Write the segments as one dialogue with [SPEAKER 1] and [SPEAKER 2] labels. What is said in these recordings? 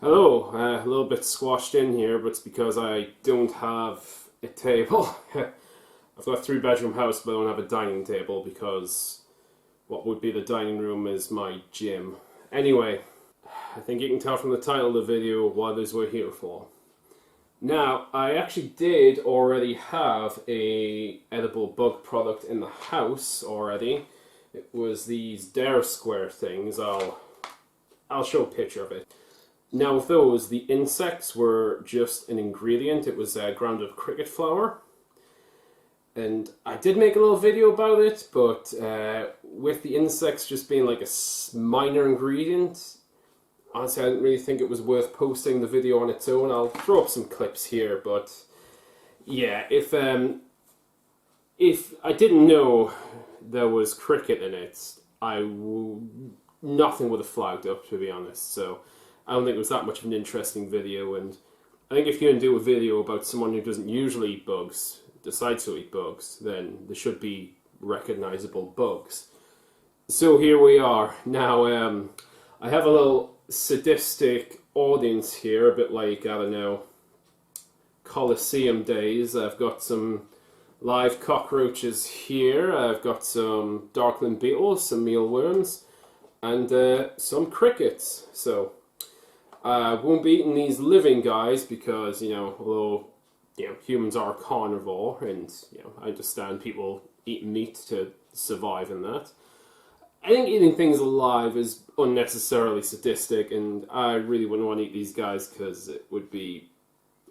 [SPEAKER 1] Hello, a little bit squashed in here, but it's because I don't have a table. I've got a three-bedroom house, but I don't have a dining table because what would be the dining room is my gym. Anyway, I think you can tell from the title of the video what it is we're here for. Now, I actually did already have a edible bug product in the house already. It was these Dare Square things. I'll show a picture of it. Now with those, the insects were just an ingredient. It was grounded cricket flour. And I did make a little video about it, but with the insects just being like a minor ingredient, honestly I didn't really think it was worth posting the video on its own. I'll throw up some clips here, but yeah, if I didn't know there was cricket in it, nothing would have flagged up, to be honest. So I don't think it was that much of an interesting video, and I think if you're going to do a video about someone who doesn't usually eat bugs, decides to eat bugs, then there should be recognizable bugs. So here we are. Now, I have a little sadistic audience here, a bit like, I don't know, Colosseum days. I've got some live cockroaches here, I've got some darkling beetles, some mealworms, and some crickets. So I won't be eating these living guys because, although humans are carnivore, and I understand people eat meat to survive in that, I think eating things alive is unnecessarily sadistic, and I really wouldn't want to eat these guys because it would be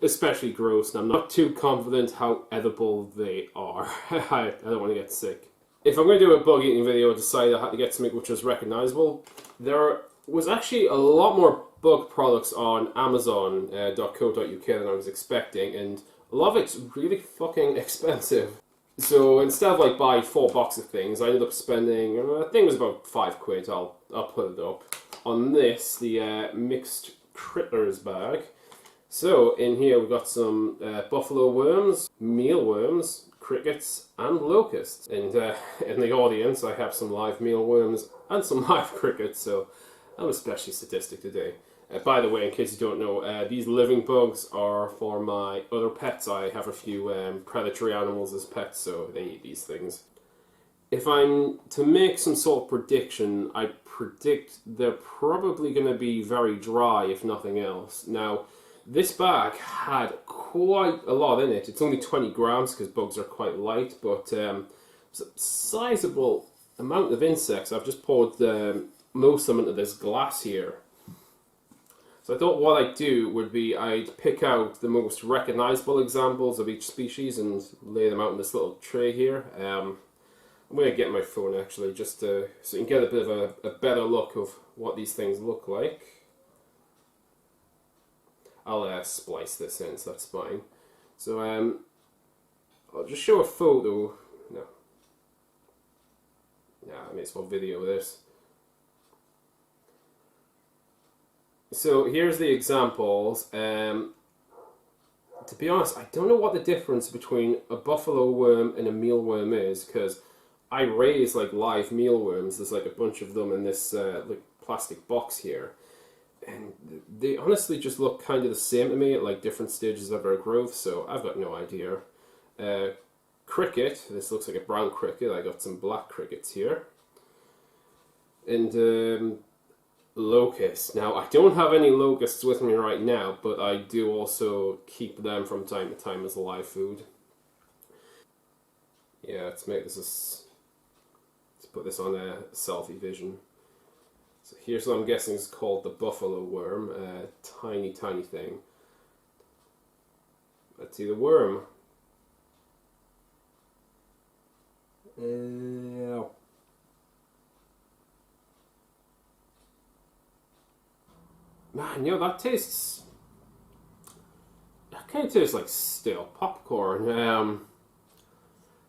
[SPEAKER 1] especially gross, and I'm not too confident how edible they are. I don't want to get sick. If I'm going to do a bug eating video, I decided I had to get something which was recognizable. There was actually a lot more bug products on Amazon.co.uk than I was expecting, and a lot of it's really fucking expensive. So instead of like buying 4 boxes of things, I ended up spending, I think it was about £5. I'll put it up on this, the mixed critters bag. So in here we've got some buffalo worms, mealworms, crickets, and locusts. And in the audience I have some live mealworms and some live crickets, so I'm especially sadistic today. By the way, in case you don't know, these living bugs are for my other pets. I have a few predatory animals as pets, so they eat these things. If I'm to make some sort of prediction, I predict they're probably going to be very dry, if nothing else. Now, this bag had quite a lot in it. It's only 20 grams because bugs are quite light, but it's a sizable amount of insects. I've just poured most of them into this glass here. So I thought what I'd do would be I'd pick out the most recognizable examples of each species and lay them out in this little tray here. I'm going to get my phone actually, just so you can get a bit of a better look of what these things look like. I'll splice this in, so that's fine. So I'll just show a photo. No, I may as well video this. So here's the examples. To be honest, I don't know what the difference between a buffalo worm and a mealworm is, because I raise like live mealworms. There's like a bunch of them in this like plastic box here, and they honestly just look kind of the same to me at like different stages of their growth, so I've got no idea. Cricket, this looks like a brown cricket. I got some black crickets here. And locusts. Now, I don't have any locusts with me right now, but I do also keep them from time to time as live food. Yeah, let's put this on a selfie vision. So here's what I'm guessing is called the buffalo worm, a tiny thing. Let's see the worm. Man, that tastes... That kind of tastes like stale popcorn.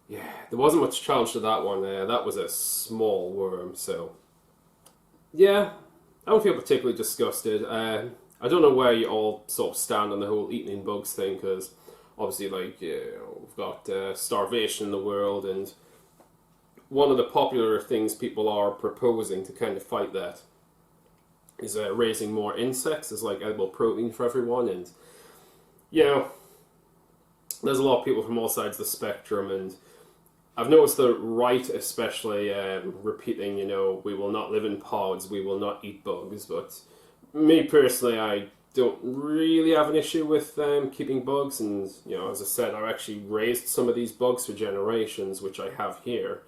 [SPEAKER 1] Yeah, there wasn't much challenge to that one. That was a small worm, so... Yeah, I don't feel particularly disgusted. I don't know where you all sort of stand on the whole eating bugs thing, because obviously, like, we've got starvation in the world, and one of the popular things people are proposing to kind of fight that is raising more insects as like edible protein for everyone, and you know, there's a lot of people from all sides of the spectrum, and I've noticed the right especially repeating, you know, we will not live in pods, we will not eat bugs, but me personally, I don't really have an issue with keeping bugs, and you know, as I said, I've actually raised some of these bugs for generations, which I have here,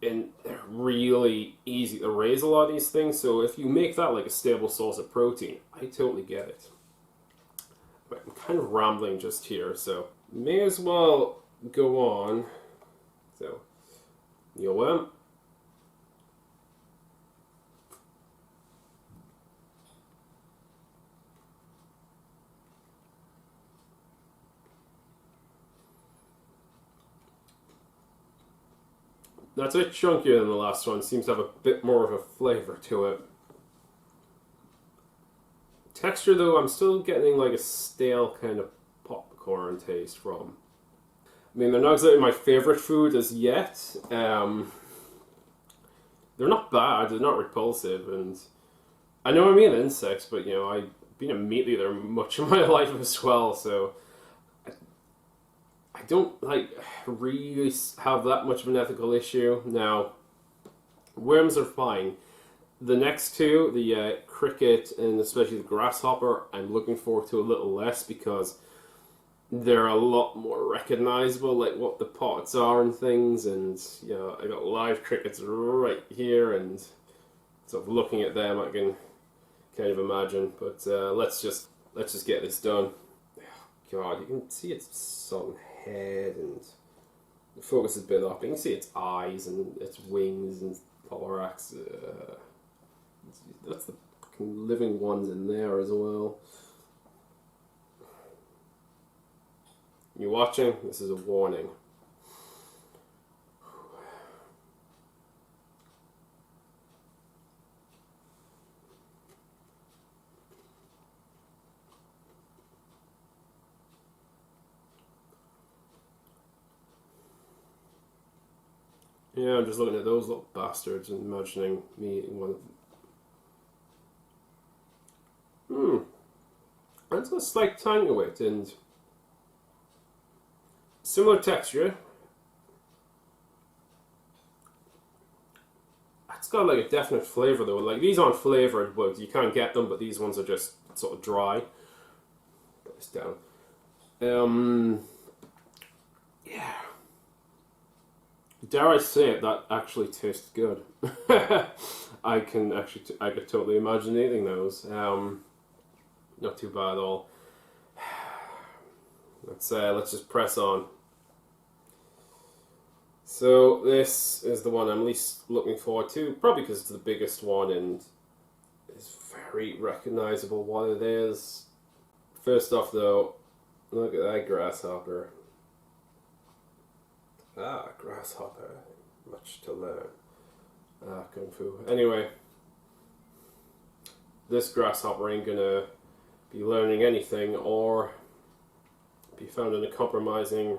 [SPEAKER 1] and they're really easy to raise a lot of these things, so if you make that like a stable source of protein, I totally get it. But I'm kind of rambling just here, so may as well go on. So, mealworm. That's a bit chunkier than the last one. Seems to have a bit more of a flavour to it. Texture though, I'm still getting like a stale kind of popcorn taste from. I mean, they're not exactly my favourite food as yet. They're not bad, they're not repulsive, and I know I'm eating insects, but you know, I've been a meat eater much of my life as well, so I don't like really have that much of an ethical issue. Now, worms are fine. The next two, the cricket and especially the grasshopper, I'm looking forward to a little less because they're a lot more recognizable, like what the pots are and things, and you know, I got live crickets right here, and sort of looking at them, I can kind of imagine. But let's just get this done. God, you can see its sun head, and the focus is a bit up. You can see its eyes and its wings and thorax. That's the living ones in there as well. You watching? This is a warning. Yeah, I'm just looking at those little bastards and imagining me eating one of them. That's a slight tang to it, and similar texture. It's got like a definite flavour though. Like these aren't flavoured, but you can't get them. But these ones are just sort of dry. Put this down. Yeah. Dare I say it? That actually tastes good. I could totally imagine eating those. Not too bad at all. Let's just press on. So this is the one I'm least looking forward to, probably because it's the biggest one and it's very recognizable what it is. First off though, look at that grasshopper. Ah, grasshopper. Much to learn. Ah, kung fu. Anyway, this grasshopper ain't gonna be learning anything or be found in a compromising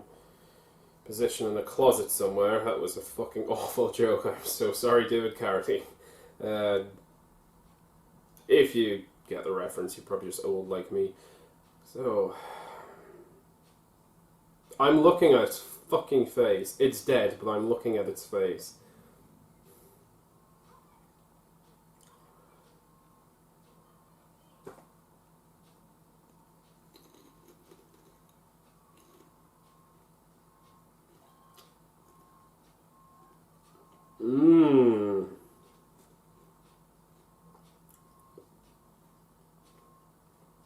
[SPEAKER 1] position in a closet somewhere. That was a fucking awful joke. I'm so sorry, David Carty. If you get the reference, you're probably just old like me. So, I'm looking at its fucking face. It's dead, but I'm looking at its face.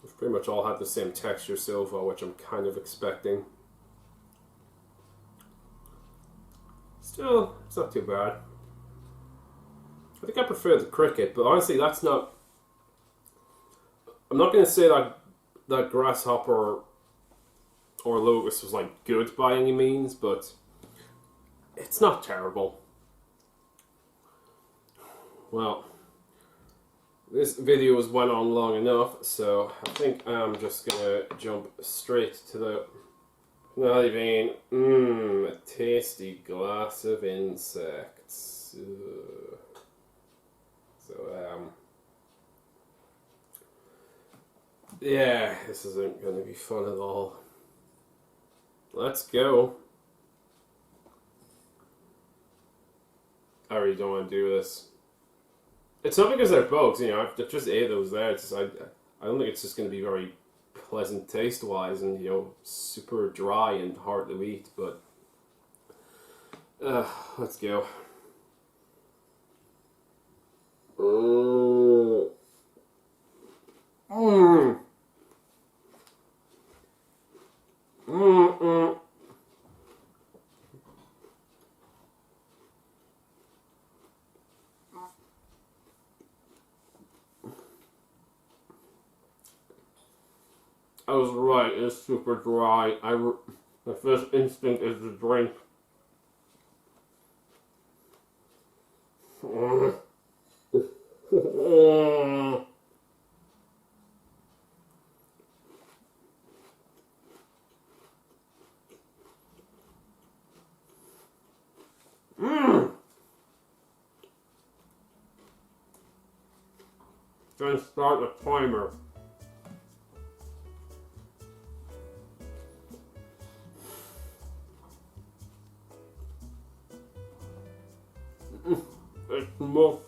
[SPEAKER 1] We've pretty much all had the same texture so far, which I'm kind of expecting. Still, it's not too bad. I think I prefer the cricket, but honestly, that's not... I'm not going to say that grasshopper or locust was like good by any means, but it's not terrible. Well, this video has went on long enough, so I think I'm just going to jump straight to the... Not even... a tasty glass of insects. Ugh. So, Yeah, this isn't going to be fun at all. Let's go. I really don't want to do this. It's not because they're bugs, you know, I've just ate those there. It's just, I don't think it's just going to be very pleasant taste-wise and, you know, super dry and hard to eat, but let's go. I was right, it's super dry. My first instinct is to drink. Gonna start the timer. It's muff.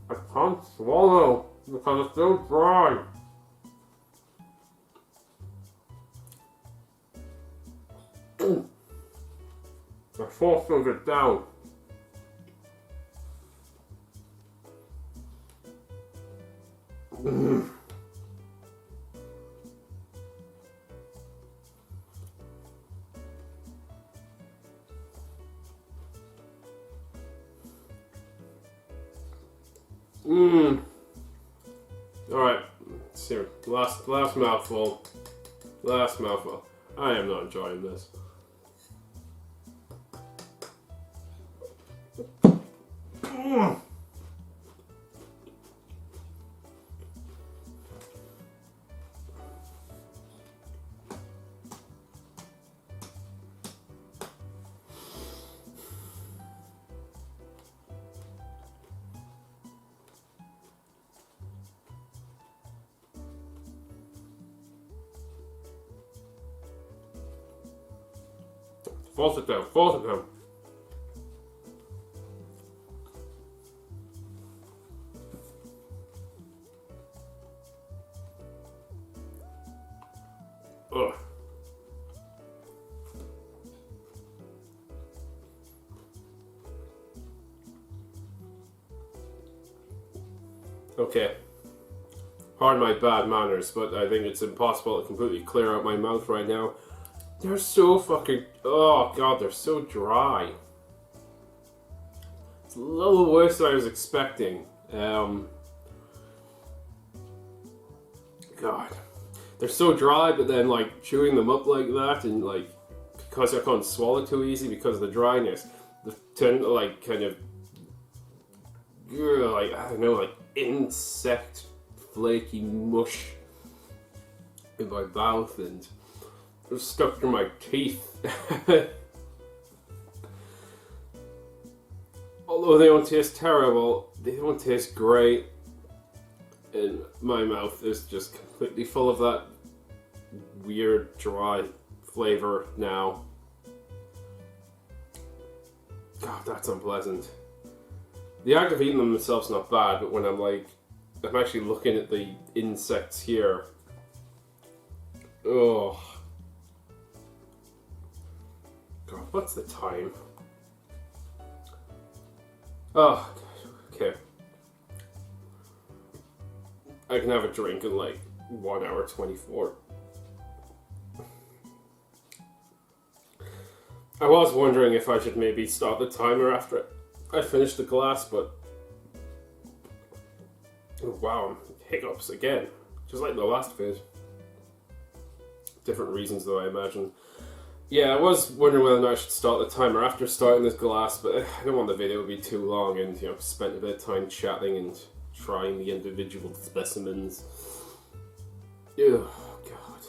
[SPEAKER 1] I can't swallow because it's so dry. I forced it down. Alright, see, last mouthful. Last mouthful. I am not enjoying this. Force it down, force it down. Ugh. Okay. Pardon my bad manners, but I think it's impossible to completely clear out my mouth right now. They're so fucking... Oh god, they're so dry. It's a little worse than I was expecting. God. They're so dry, but then like chewing them up like that and like... Because I can't swallow too easy because of the dryness, they tend to like kind of... Like, I don't know, like insect flaky mush in my mouth and... They're stuck through my teeth. Although they don't taste terrible, they don't taste great. And my mouth is just completely full of that weird, dry flavor now. God, that's unpleasant. The act of eating them themselves is not bad, but when I'm actually looking at the insects here. Oh. God, what's the time? Oh, okay. I can have a drink in like 1 hour 24. I was wondering if I should maybe start the timer after I finished the glass, but oh, wow, hiccups again, just like the last vid. Different reasons though, I imagine. Yeah, I was wondering whether or not I should start the timer after starting this glass, but I don't want the video to be too long, and spent a bit of time chatting and trying the individual specimens. Oh god.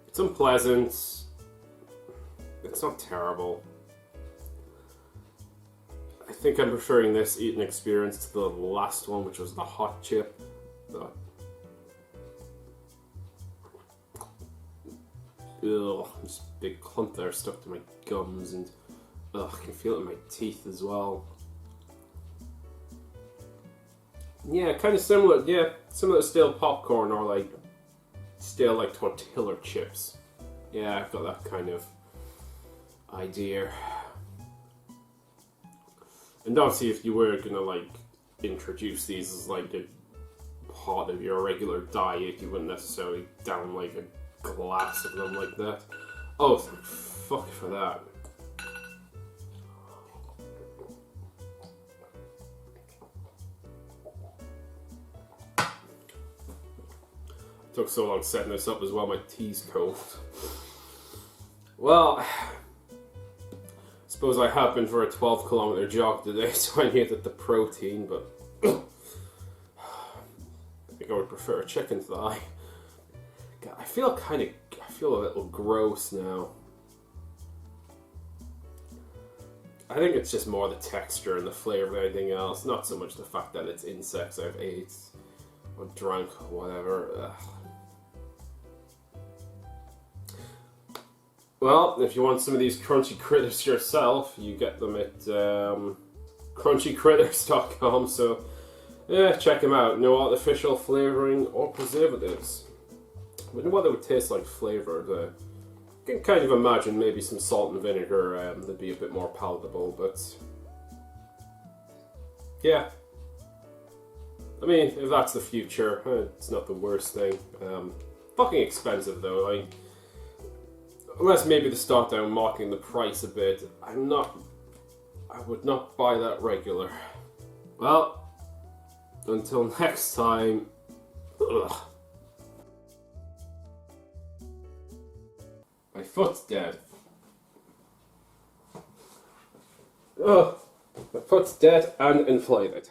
[SPEAKER 1] It's unpleasant. It's not terrible. I think I'm preferring this eating experience to the last one, which was the hot chip. Ugh, this big clump there stuck to my gums, and ugh, I can feel it in my teeth as well. Yeah, kind of similar. Yeah, similar to stale popcorn or like stale like tortilla chips. Yeah, I've got that kind of idea. And obviously, if you were gonna like introduce these as like a part of your regular diet, you wouldn't necessarily down like a glass of them like that. Oh, thank fuck for that. Took so long setting this up as well, my tea's cold. Well, I suppose I have been for a 12-kilometer jog today, so I needed the protein, but I think I would prefer a chicken thigh. God, I feel a little gross now. I think it's just more the texture and the flavor of anything else, not so much the fact that it's insects I've ate or drunk or whatever. Ugh. Well, if you want some of these Crunchy Critters yourself, you get them at crunchycritters.com, so yeah, check them out. No artificial flavouring or preservatives. I wonder what they would taste like flavoured. I can kind of imagine maybe some salt and vinegar that'd be a bit more palatable, but yeah. I mean, if that's the future, it's not the worst thing. Fucking expensive though. Unless maybe they start down marking the price a bit, I would not buy that regular. Well, until next time. Ugh. My foot's dead. Ugh. My foot's dead and inflated.